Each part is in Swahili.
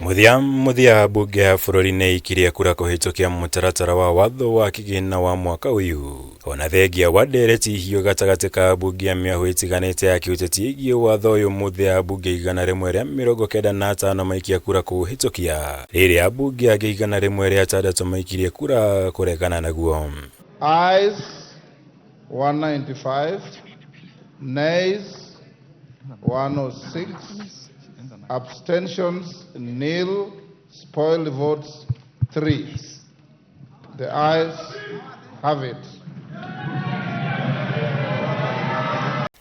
Muthia bunge ya bururi ni ikirie kura kuhitukia mutaratara wa watho wa kigina wa mwaka uyu. Ona thengia wa ndereti hiyo gatagati ka bunge ya miahu itiganite ya kiuteti igie watho uyu muthia bunge igana rimwe ria 95 maikia kura kuhitukia. Riria bunge ya igana rimwe ria 6 maikirie kura kuregana naguo. Ayes 195, nays 106, abstentions nil, spoiled votes 3. The ayes have it.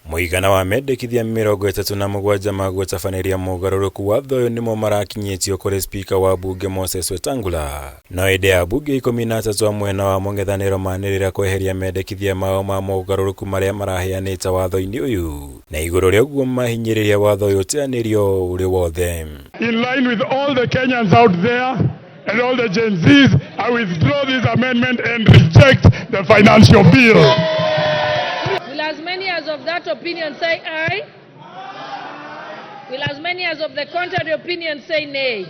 Muigana wa mendekithia 37 ma gũtabaniria mũgarũrũku watho ũyũ nĩmo marakinyĩtio kũrĩ spika wa bunge Moses Wetangula. No hĩndĩ ya bunge 13 a mwena wa mũng'ethanĩro manĩrĩra kweheria mendekithia mao ma mũgarũrũku marĩa maraheanĩte watho-inĩ ũyũ. Na igũrũ rĩa ũguo mahinyĩrĩria watho ũyũ ũteanĩrio ũrĩ wothe. In line with all the Kenyans out there and all the Gen Zs, I withdraw this amendment and reject the financial bill. Will as many as of that opinion say aye? Will as many as of the contrary opinion say nay?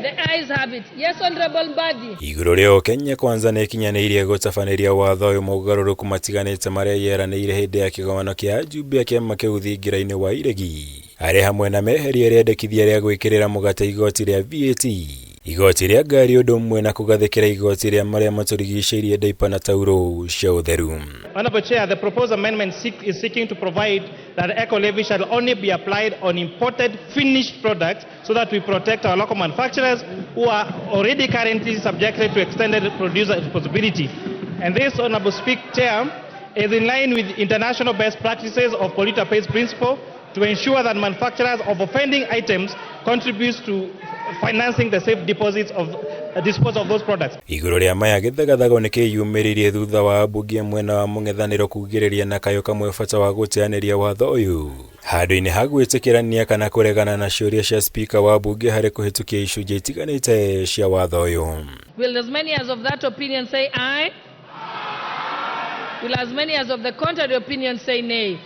The ayes have it. Yes, Honorable Mbadi. Igũrũ rĩo Kenya Kwanza nĩ ikinyanĩirie gũtabaniria watho ũyũ mũgarũrũku matiganĩte marĩa yeranĩire hĩndĩ ya kĩgomano kĩa ajumbe a kĩama kĩu thingira-inĩ wa iregi. Arĩ hamwe na meheria rĩendekithia rĩa gwĩkĩrĩra mũgate igoti rĩa VAT. Igoti rĩa ngari ũndũ ũmwe na kũgathĩkĩra igoti rĩa marĩa matũrigicĩirie ndaipa na tauro cia ũtheru. Honorable Chair, the proposed amendment is seeking to provide that eco levy shall only be applied on imported finished products so that we protect our local manufacturers who are already currently subjected to extended producer responsibility. And this, Honorable Chair, is in line with international best practices of polluter pays principle to ensure that manufacturers of offending items contributes to financing the safe deposits of disposal of those products. Igũrũ rĩa maya gĩthagathago nĩ kĩyumĩririe thutha wa bunge mwena wa mũng'ethanĩro kugĩrĩria na kayo kamwe bata wa gũteanĩria watho ũyũ. Handũ-inĩ ha gwĩtĩkĩrania kana kũregana na ciũria cia spika wa bunge harĩ kũhĩtũkia icunjĩ itiganĩte cia watho ũyũ. Will as many as of that opinion say aye? Will as many as of the contrary opinion say nay?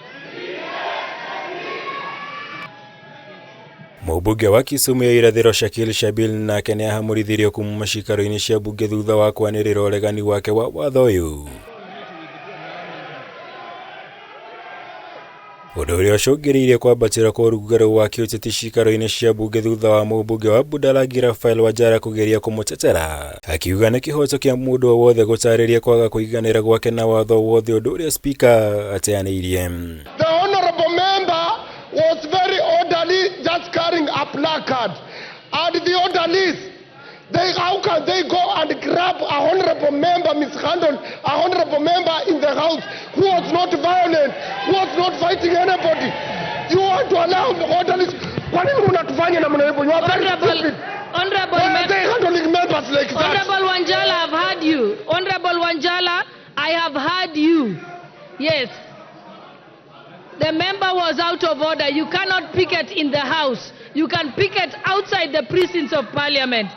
Mũmbunge wa Kisumu ya irathĩro Shakil Shabil nake nĩ ahamũrithirio kuma macikaro-inĩ cia bunge thutha wa kwanĩrĩra ũregani wake wa watho ũyũ. Ũndũ ũrĩa ũcũngĩrĩirie kwambatĩra kwa ũrugarĩ wa kĩũteti cikaro-inĩ cia bunge thutha wa mũmbunge wa Budalangi Raphael Wanjara kũgeria kũmũtetera. Akiuga nĩ kĩhoto kĩa mũndũ o wothe gũtarĩria kwaga kũiganĩra gwake na watho wothe ũndũ ũrĩa spika ateanĩirie. The honorable member was very orderly, just carrying a placard. And the orderlies, how can they go and grab a honorable member, mishandle a honorable member in the house who was not violent, who was not fighting anybody? You want to allow the orderlies? What are you not finding? You are very stupid. Honorable, why are they handling members like that? Honorable Wanjala, I've heard you. Honorable Wanjala, I have heard you. Yes. The member was out of order. You cannot picket in the house. You can picket outside the precincts of parliament.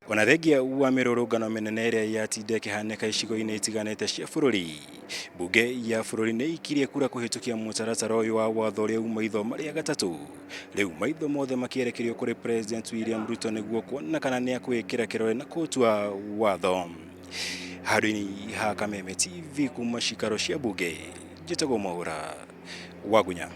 Ona thengia wa mĩrũrũngano mĩnene ĩrĩa yatinde ĩkĩhanĩka icigo-inĩ itiganĩte cia bũrũri, bunge ya bũrũri nĩ ikirie kura kũhĩtũkia mũtaratara ũyũ wa watho ũrĩa uma maitho marĩa gatatũ. Rĩu maitho mothe makĩerekerio kũrĩ President William Ruto nĩguo kuona kana nĩ akwĩkĩra kĩrore na kũtua watho. Handũ-inĩ ha Kameme TV kuma cikaro cia bunge, njĩtagwo Mwaura Wagunya.